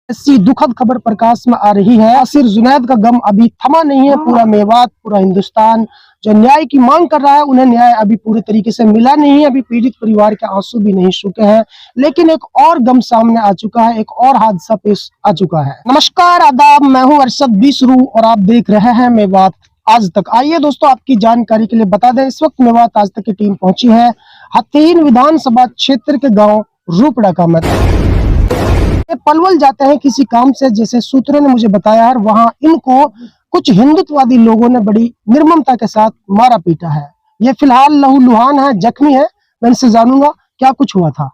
ऐसी दुखद खबर प्रकाश में आ रही है। आसिर जुनैद का गम अभी थमा नहीं है। पूरा मेवात, पूरा हिंदुस्तान जो न्याय की मांग कर रहा है, उन्हें न्याय अभी पूरी तरीके से मिला नहीं है। अभी पीड़ित परिवार के आंसू भी नहीं सूखे हैं, लेकिन एक और गम सामने आ चुका है, एक और हादसा पेश आ चुका है। नमस्कार, आदाब, मैं हूँ अरशद बीसरू और आप देख रहे हैं मेवात आज तक। आइए दोस्तों, आपकी जानकारी के लिए बता दें, इस वक्त मेवात आज तक की टीम पहुंची है हथीन विधानसभा क्षेत्र के गाँव रूपड़ा में। पलवल जाते हैं किसी काम से, जैसे सूत्रों ने मुझे बताया है, वहां इनको कुछ हिंदुत्ववादी लोगों ने बड़ी निर्ममता के साथ मारा पीटा है। ये फिलहाल लहूलुहान है, जख्मी है। मैं इनसे जानूंगा क्या कुछ हुआ था।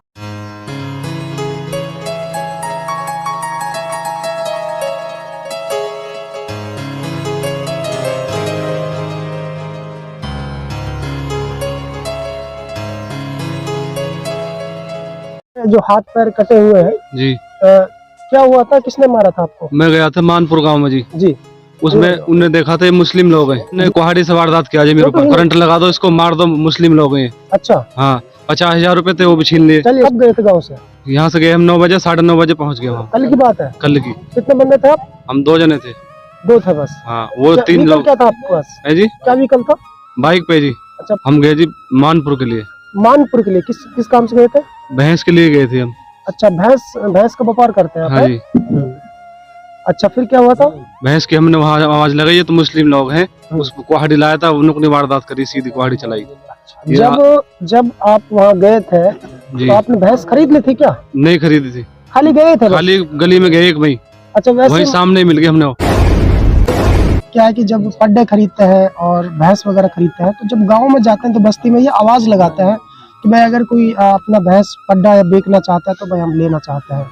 जो हाथ पैर कटे हुए हैं जी, क्या हुआ था, किसने मारा था आपको? मैं गया था मानपुर गांव में जी। उसमें उनने देखा था ये मुस्लिम लोग हैं, उन्हें कुहाड़ी से वारदात किया जी मेरे ऊपर, करंट लगा दो, इसको मार दो, मुस्लिम लोग हैं। अच्छा, हाँ, 50,000 रुपए थे, वो भी छीन लिए। चलिए, कब गए थे गाँव से? यहाँ से गए हम 9 बजे, 9:30 बजे पहुँच गए वहाँ। कल की बात है? कल की। कितने बंदे थे आप? हम 2 जने थे। 2 थे बस? हाँ, वो 3 लोग। क्या था आपके पास? है जी, क्या व्हीकल था? बाइक पे जी। अच्छा, हम गए जी मानपुर के लिए। मानपुर के लिए किस काम से गए थे? भैंस के लिए गए थे हम। अच्छा, भैंस का व्यापार करते हैं आप? हाँ जी। अच्छा, फिर क्या हुआ था? भैंस की हमने वहाँ आवाज लगाई, तो मुस्लिम लोग हैं, उसको कुहाड़ी लाया था, उन्होंने वारदात करी, सीधी कुहाड़ी चलाई। जब आप वहाँ गए थे तो आपने भैंस खरीद ली थी क्या? नहीं खरीदी थी, खाली गए थे? खाली गली में गए एक भाई। अच्छा, वैसे वही सामने मिल गए हमने। क्या है कि जब पड्डे खरीदते हैं और भैंस वगैरह खरीदते हैं, तो जब गांव में जाते हैं तो बस्ती में ये आवाज लगाते हैं कि भाई अगर कोई अपना भैंस पड्डा या बेचना चाहता है तो भाई हम लेना चाहते हैं।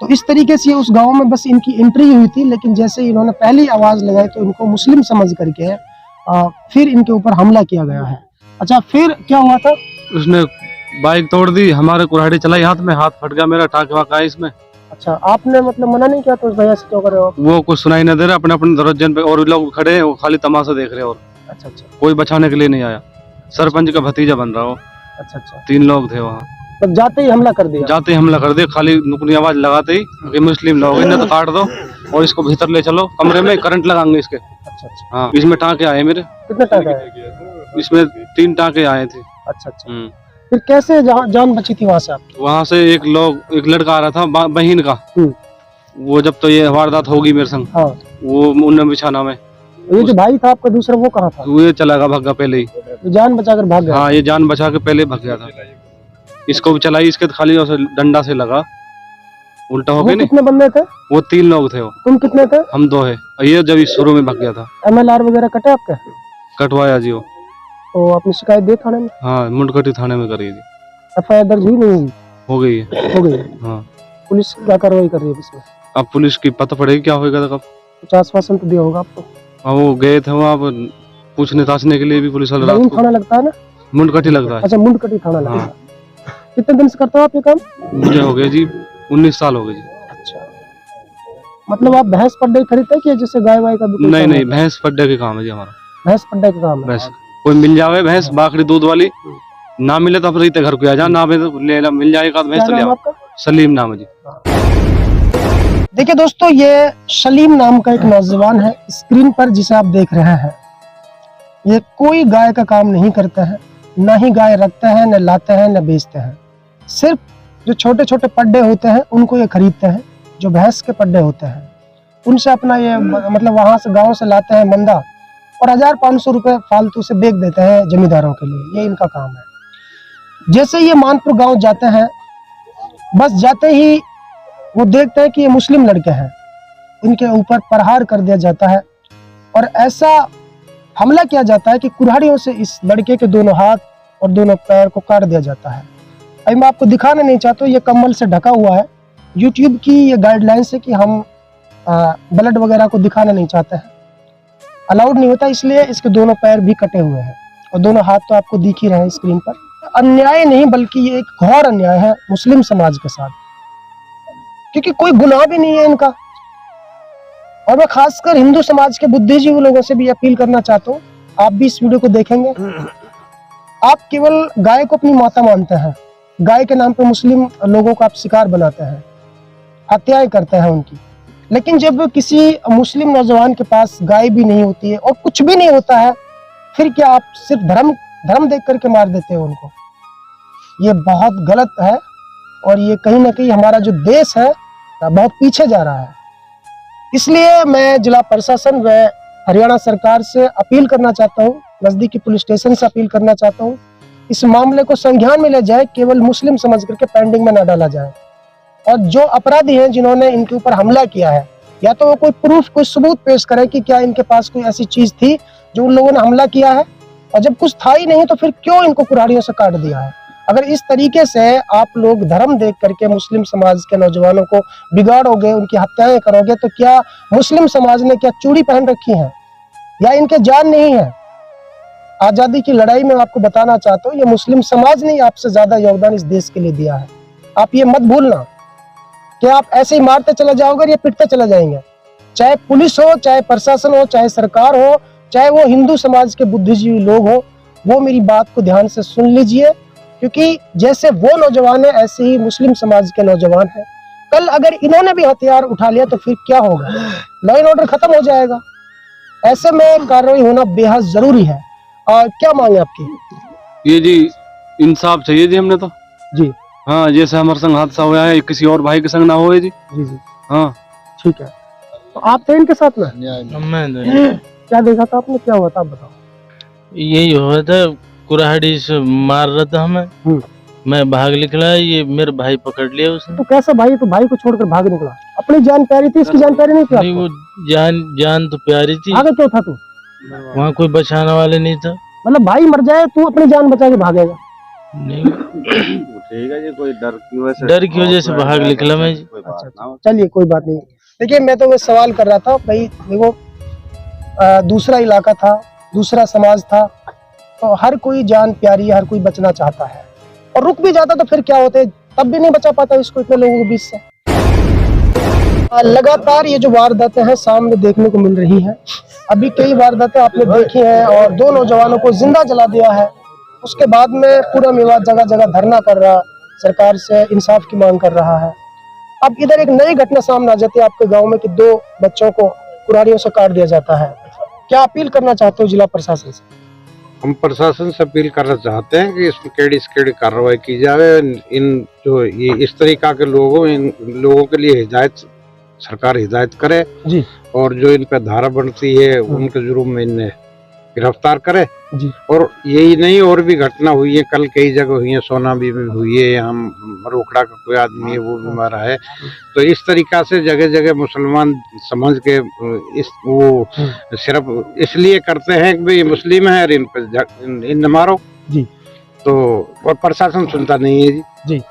तो इस तरीके से उस गांव में बस इनकी एंट्री हुई थी, लेकिन जैसे ही इन्होंने पहली आवाज लगाई तो इनको मुस्लिम समझ करके फिर इनके ऊपर हमला किया गया है। अच्छा, फिर क्या हुआ था? उसने बाइक तोड़ दी, हमारे कुल्हाड़ी चलाई हाथ में, हाथ फट गया मेरा, टाँके वाका है इसमें। अच्छा, आपने मतलब मना नहीं किया तो उस भैया से क्यों कर रहे हो? वो कुछ सुनाई न दे रहा, अपने अपने दरवाजे पे और लोग खड़े हैं, वो खाली तमाशा देख रहे हैं। और अच्छा, कोई बचाने के लिए नहीं आया। सरपंच का भतीजा बन रहा हो। अच्छा, 3 लोग थे वहाँ। तो जाते ही हमला कर दिया? जाते ही हमला कर दिया, खाली नुकनी आवाज लगाते ही कि मुस्लिम लोग हैं, तो काट दो और इसको भीतर ले चलो, कमरे में करंट लगाएंगे इसके। अच्छा, हाँ, इसमें टाँके आए मेरे। कितने टाँके आए? इसमें 3 टाँके आए थे। अच्छा। फिर कैसे जान बची थी वहाँ से आप? वहाँ से एक लड़का आ रहा था बहन का, वो जब तो ये वारदात होगी मेरे संग। हाँ। वो उन्ने बिछाना में। ये जो भाई था आपका दूसरा, वो कहाँ था? वो चला गया, भागा पहले ही। तो जान बचाकर भाग गया? हाँ, ये जान बचा के पहले भाग गया था। इसको भी चलाई, इसके खाली डंडा से लगा, उल्टा हो गया। कितने बंदे थे? वो 3 लोग थे। वो तुम कितने थे? हम 2 है। ये जब इस शुरू में भाग गया था। MLR वगैरह कटे आपके? कटवाया जी वो। तो आपने शिकायत दी थाने में? हाँ, मुंडकटी थाने में करी थी। FIR दर्ज हुई नहीं हुई? हो गई है। हो गई। हाँ। पुलिस क्या कार्रवाई कर रही है इसमें? अब पुलिस की पता पड़ेगी क्या होगा कब। कुछ आश्वासन तो दिया होगा आपको? हाँ, वो गए थे वहाँ पूछने ताछने के लिए भी पुलिस वाले। थाना लगता है ना? मुंडकटी लगता है। अच्छा, मुंडकटी थाना लगता है। कितने दिन से करते हो आप ये काम? मुझे हो गए जी 19 साल हो गए जी। अच्छा, मतलब आप भैंस पड्डे खरीदते हैं कि जैसे गाय वाय का भी? नहीं, भैंस पड्डे के काम है जी हमारा। भैंस पड्डे का काम है? भैंस कोई मिल जावे, भैंस बाकड़ी दूध वाली, ना मिले तो अपने घर को आ जा, ना मिल जाएगा तो भैंस तो ले आओ। सलीम नाम है जी। देखिए दोस्तों, ये सलीम नाम का एक नौजवान है स्क्रीन पर जिसे आप देख रहे हैं। ये कोई गाय का काम नहीं करता है, ना ही गाय रखते हैं, न लाते हैं, न बेचते हैं। सिर्फ जो छोटे छोटे पड्डे होते हैं उनको ये खरीदते हैं। जो भैंस के पड्डे होते हैं उनसे अपना ये मतलब वहां से गांव से लाते हैं मंदा, और 1500 रुपए फालतू से बेच देते हैं जमींदारों के लिए। ये इनका काम है। जैसे ये मानपुर गांव जाते हैं, बस जाते ही वो देखते हैं कि ये मुस्लिम लड़के हैं, इनके ऊपर प्रहार कर दिया जाता है और ऐसा हमला किया जाता है कि कुल्हाड़ियों से इस लड़के के दोनों हाथ और दोनों पैर को काट दिया जाता है। अभी मैं आपको दिखाना नहीं चाहता, ये कम्बल से ढका हुआ है। यूट्यूब की ये गाइडलाइंस है कि हम ब्लड वगैरह को दिखाना नहीं चाहते हैं, अलाउड नहीं होता, इसलिए इसके दोनों पैर भी कटे हुए हैं और दोनों हाथ तो आपको दिख ही रहे हैं स्क्रीन पर। अन्याय नहीं, बल्कि ये एक घोर अन्याय है मुस्लिम समाज के साथ, क्योंकि कोई गुनाह भी नहीं है इनका। और मैं खासकर हिंदू समाज के बुद्धिजीवी लोगों से भी अपील करना चाहता हूँ, आप भी इस वीडियो को देखेंगे। आप केवल गाय को अपनी माता मानते हैं, गाय के नाम पे मुस्लिम लोगों को आप शिकार बनाते हैं। हत्याएं करते हैं उनकी। लेकिन जब किसी मुस्लिम नौजवान के पास गाय भी नहीं होती है और कुछ भी नहीं होता है, फिर क्या आप सिर्फ धर्म देख करके मार देते हो उनको? ये बहुत गलत है और ये कहीं ना कहीं हमारा जो देश है बहुत पीछे जा रहा है। इसलिए मैं जिला प्रशासन व हरियाणा सरकार से अपील करना चाहता हूँ, नजदीकी पुलिस स्टेशन से अपील करना चाहता हूँ, इस मामले को संज्ञान में ले जाए, केवल मुस्लिम समझ करके पेंडिंग में ना डाला जाए। और जो अपराधी हैं जिन्होंने इनके ऊपर हमला किया है, या तो वो कोई प्रूफ, कोई सबूत पेश करे कि क्या इनके पास कोई ऐसी चीज थी जो उन लोगों ने हमला किया है, और जब कुछ था ही नहीं तो फिर क्यों इनको कुल्हाड़ियों से काट दिया है। अगर इस तरीके से आप लोग धर्म देख करके मुस्लिम समाज के नौजवानों को बिगाड़ोगे, उनकी हत्याएं करोगे, तो क्या मुस्लिम समाज ने क्या चूड़ी पहन रखी है या इनके जान नहीं है? आजादी की लड़ाई में आपको बताना चाहता हूँ, ये मुस्लिम समाज ने आपसे ज्यादा योगदान इस देश के लिए दिया है। आप ये मत भूलना कि आप ऐसे ही मारते चले जाओगे और ये पिटते चले जाएंगे। चाहे पुलिस हो, चाहे प्रशासन हो, चाहे सरकार हो, चाहे वो हिंदू समाज के बुद्धिजीवी लोग हो, वो मेरी बात को ध्यान से सुन लीजिए, क्योंकि जैसे वो नौजवान है ऐसे ही मुस्लिम समाज के नौजवान हैं। कल अगर इन्होंने भी हथियार उठा लिया तो फिर क्या होगा? लॉ एंड ऑर्डर खत्म हो जाएगा। ऐसे में कार्रवाई होना बेहद जरूरी है। और क्या मांगे आपकी? ये जी इंसाफ चाहिए जी हमने तो जी। हाँ, जैसे हमारे संग हादसा हुआ है किसी और भाई के संग ना होए जी। जी जी हाँ ठीक है। तो आप थे इनके साथ में? मैं क्या देखा था आपने, क्या हुआ था आप बताओ। यही हुआ था, कुल्हाड़ी से मार रहा था हमें। मैं भाग निकला, ये मेरे भाई पकड़ लिया उसने। तो कैसा भाई? तो भाई को छोड़कर भाग निकला? अपनी जान प्यारी थी, इसकी जान प्यारी नहीं थी नहीं, आपको? वो जान तो प्यारी थी। भागा क्यों था तू? वहाँ कोई बचाने वाले नहीं था। मतलब भाई मर जाए तू अपनी जान बचा के भागेगा? नहीं, उठेगा जी, कोई डर की वजह से भाग निकला मैं जी। चलिए कोई बात नहीं। देखिए मैं तो वो सवाल कर रहा था भाई, देखो दूसरा इलाका था, दूसरा समाज था, तो हर कोई जान प्यारी है, हर कोई बचना चाहता है, और रुक भी जाता तो फिर क्या होते, तब भी नहीं बचा पाता इसको इतने लोगों के बीच से। लगातार ये जो वारदातें हैं सामने देखने को मिल रही है। अभी कई वारदातें आपने देखी हैं और 2 नौजवानों को जिंदा जला दिया है। उसके बाद में पूरा मेवात जगह जगह धरना कर रहा, सरकार से इंसाफ की मांग कर रहा है। अब इधर एक नई घटना सामने आ जाती है आपके गांव में कि 2 बच्चों को कुल्हाड़ियों से काट दिया जाता है। क्या अपील करना चाहते हो जिला प्रशासन से? हम प्रशासन से अपील करना चाहते हैं कि इसमें केड़ी से केड़ी कार्रवाई की जाए। इन जो ये इस तरीका के इन लोगों के लिए हिदायत, सरकार हिदायत करे जी, और जो इन पे धारा बनती है उनके जुर्म में इन्हें गिरफ्तार करे जी। और यही नहीं, और भी घटना हुई है, कल कई जगह हुई है, सोनाबी में हुई है, हम रोकड़ा का कोई आदमी है वो भी मारा है। तो इस तरीका से जगह जगह मुसलमान समझ के इस वो सिर्फ इसलिए करते हैं कि भाई मुस्लिम है और इन पे इन मारो जी। तो और प्रशासन सुनता नहीं है जी। जी।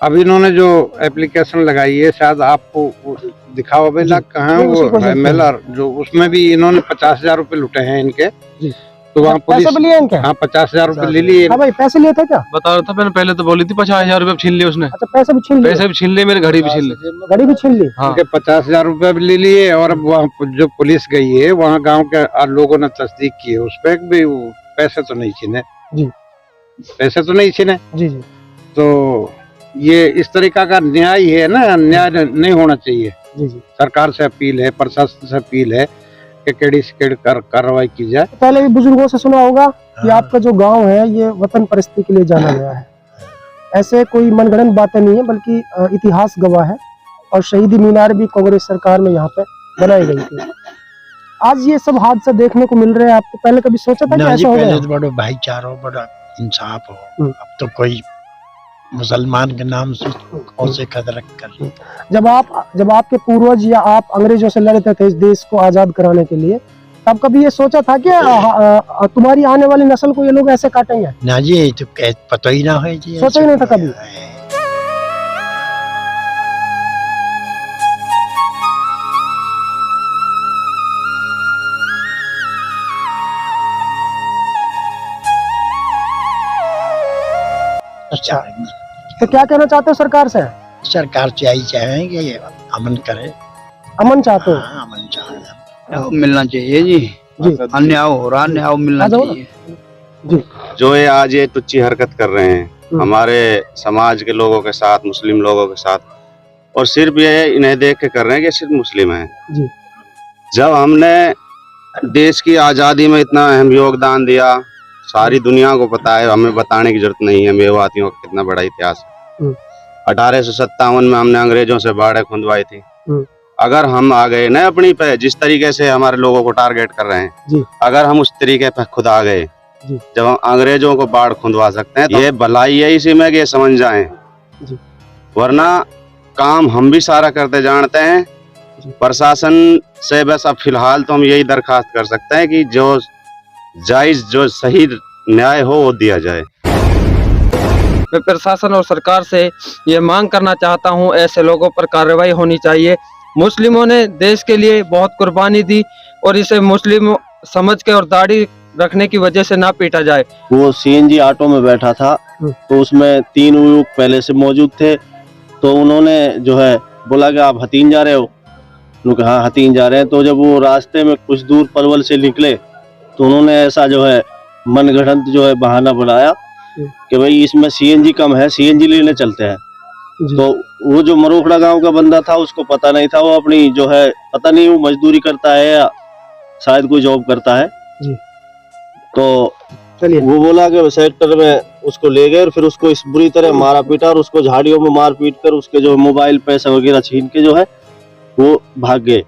अब इन्होंने जो एप्लीकेशन लगाई है, शायद आपको दिखाओ भाई ना कहाँ वो मेला, जो उसमें भी इन्होंने 50,000 रुपए लुटे हैं इनके जी। तो वहाँ पुलिस पैसे भी लिए इनके? हाँ 50,000 रुपए ले लिए। हाँ भाई पैसे लिए थे क्या? बता रहा था मैंने, पहले तो बोली थी 50,000 रुपए छीन लिए उसने। अच्छा पैसे भी छीन लिए? पैसे भी छीन लिए, मेरी घड़ी भी छीन ली। घड़ी भी छीन ली? हाँ। 50,000 रुपए भी ले लिए और अब वहाँ जो पुलिस गई है वहाँ गांव के लोगों ने तस्दीक की है उस पर भी पैसे तो नहीं छीने जी, पैसे तो नहीं छीने जी जी। तो ये इस तरीका का न्याय है ना, न्याय नहीं होना चाहिए। जी जी। सरकार से अपील है, प्रशासन से अपील है कि केड़ी से केड़ी कार्रवाई की जाए। पहले भी बुजुर्गों से सुना होगा कि आपका जो गांव है ये वतन परस्ती के लिए जाना गया है। ऐसे कोई मनगढ़ंत बातें नहीं है, बल्कि इतिहास गवाह है। और शहीदी मीनार भी कांग्रेस सरकार में यहाँ पे बनाई गई थी। आज ये सब हादसा देखने को मिल रहे हैं, आपको पहले कभी सोचा था कि ऐसा होगा? पहले तो बड़ा भाईचारा, बड़ा इंसाफ हो। अब तो कोई मुसलमान के नाम से कौन से कदर कर। जब आपके पूर्वज या आप अंग्रेजों से लड़ते थे इस देश को आजाद कराने के लिए, तब कभी ये सोचा था कि तुम्हारी आने वाली नस्ल को ये लोग ऐसे काटेंगे? ना जी, ये तो पता ही ना है जी, सोचा ही नहीं था कभी। अच्छा, तो क्या कहना चाहते हो सरकार से? सरकार से यही चाहेंगे अमन करे। अमन चाहते हो? हाँ, अमन चाहे, मिलना चाहिए जी। अन्याय हो रहा, अन्याय मिलना चाहिए जी। जो ये आज ये तुच्ची हरकत कर रहे हैं हमारे समाज के लोगों के साथ, मुस्लिम लोगों के साथ, और सिर्फ ये इन्हें देख के कर रहे हैं कि सिर्फ मुस्लिम हैं। जी। जब हमने देश की आज़ादी में इतना अहम योगदान दिया, सारी दुनिया को पता है, हमें बताने की जरूरत नहीं है मेवातियों का कितना बड़ा इतिहास है। 1857 में हमने अंग्रेजों से बाड़े खुंदवाई थी। अगर हम आ गए न अपनी पे, जिस तरीके से हमारे लोगों को टारगेट कर रहे हैं, अगर हम उस तरीके पे खुद आ गए, जब हम अंग्रेजों को बाढ़ खुंदवा सकते हैं, तो ये भलाई है इसी में कि ये समझ जाएं। वरना काम हम भी सारा करते जानते हैं। प्रशासन से बस अब फिलहाल तो हम यही दरखास्त कर सकते हैं कि जो जायज, जो सही न्याय हो वो दिया जाए। मैं प्रशासन और सरकार से ये मांग करना चाहता हूँ, ऐसे लोगों पर कार्रवाई होनी चाहिए। मुस्लिमों ने देश के लिए बहुत कुर्बानी दी और इसे मुस्लिम समझ के और दाढ़ी रखने की वजह से ना पीटा जाए। वो सीएनजी ऑटो में बैठा था, तो उसमें 3 युवक पहले से मौजूद थे। तो उन्होंने जो है बोला कि आप हतीन जा रहे हो? उन्होंने कहा हाँ हतीन जा रहे हैं। तो जब वो रास्ते में कुछ दूर पलवल से निकले तो उन्होंने ऐसा जो है मनगढ़ंत जो है बहाना बनाया कि भाई इसमें सीएनजी कम है, सीएनजी लेने चलते हैं। तो वो जो मरोखड़ा गांव का बंदा था उसको पता नहीं था, वो अपनी जो है पता नहीं वो मजदूरी करता है या शायद कोई जॉब करता है। तो वो बोला कि सेक्टर में उसको ले गए और फिर उसको इस बुरी तरह मारा पीटा और उसको झाड़ियों में मार पीट कर उसके जो मोबाइल पैसा वगैरह छीन के जो है वो भाग गए।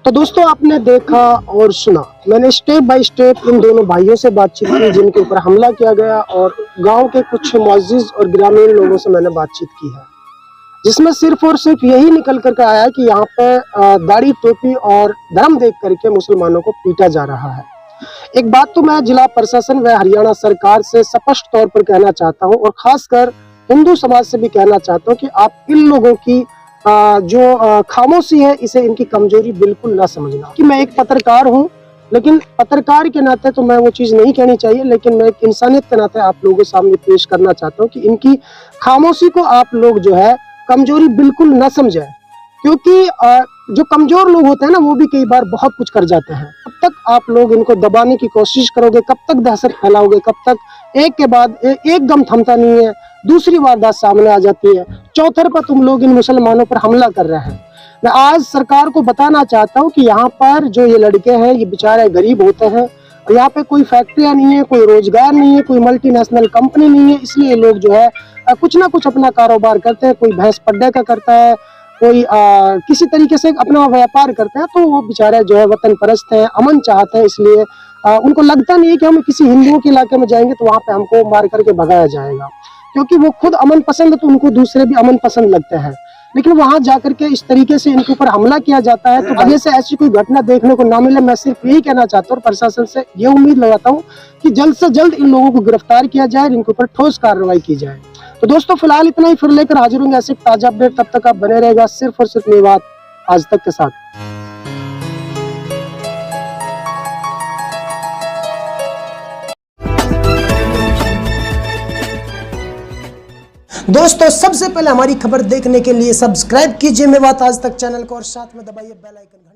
तो दोस्तों आपने देखा और सुना, मैंने स्टेप बाय स्टेप इन दोनों भाइयों से बातचीत की जिनके ऊपर हमला किया गया, और गांव के कुछ मुअज़्ज़िज़ और ग्रामीण लोगों से मैंने बातचीत की है, जिसमें सिर्फ और सिर्फ यही निकल करके आया कि यहाँ पे दाढ़ी टोपी और धर्म देख करके मुसलमानों को पीटा जा रहा है। एक बात तो मैं जिला प्रशासन व हरियाणा सरकार से स्पष्ट तौर पर कहना चाहता हूँ, और खासकर हिंदू समाज से भी कहना चाहता हूँ कि आप इन लोगों की जो खामोशी है, इसे इनकी कमजोरी बिल्कुल ना समझना। कि मैं एक पत्रकार हूँ, लेकिन पत्रकार के नाते तो मैं वो चीज़ नहीं कहनी चाहिए, लेकिन मैं एक इंसानियत के नाते आप लोगों के सामने पेश करना चाहता हूँ कि इनकी खामोशी को आप लोग जो है कमजोरी बिल्कुल ना समझें, क्योंकि जो कमजोर लोग होते हैं ना, वो भी कई बार बहुत कुछ कर जाते हैं। कब तक आप लोग इनको दबाने की कोशिश करोगे, कब तक दहशत फैलाओगे, कब तक एक के बाद एक दम थमता नहीं है, दूसरी वारदात सामने आ जाती है, चौथे पर तुम लोग इन मुसलमानों पर हमला कर रहे हैं। मैं आज सरकार को बताना चाहता हूँ कि यहाँ पर जो ये लड़के हैं, ये बेचारे गरीब होते हैं, और यहाँ पे कोई फैक्ट्रियाँ नहीं है, कोई रोजगार नहीं है, कोई मल्टीनेशनल कंपनी नहीं है, इसलिए लोग जो है कुछ ना कुछ अपना कारोबार करते हैं। कोई भैंस पड्डे का करता है, कोई किसी तरीके से अपना व्यापार करते हैं। तो वो बेचारे जो है वतन परस्त हैं, अमन चाहते हैं, इसलिए उनको लगता नहीं है कि हम किसी हिंदुओं के इलाके में जाएंगे तो वहाँ पे हमको मार करके भगाया जाएगा, क्योंकि वो खुद अमन पसंद है तो उनको दूसरे भी अमन पसंद लगते हैं। लेकिन वहां जाकर के इस तरीके से इनके ऊपर हमला किया जाता है, तो आगे से ऐसी कोई घटना देखने को ना मिले। मैं सिर्फ यही कहना चाहता हूँ, प्रशासन से ये उम्मीद लगाता हूँ कि जल्द से जल्द इन लोगों को गिरफ्तार किया जाए, इनके ऊपर ठोस कार्रवाई की जाए। तो दोस्तों फिलहाल इतना ही, फिर लेकर हाजिर होंगे ऐसे ताजा अपडेट। तब तक आप बने रहेगा सिर्फ और सिर्फ मेवात आज तक के साथ। दोस्तों सबसे पहले हमारी खबर देखने के लिए सब्सक्राइब कीजिए मेवात आज तक चैनल को, और साथ में दबाइए बेल आइकन।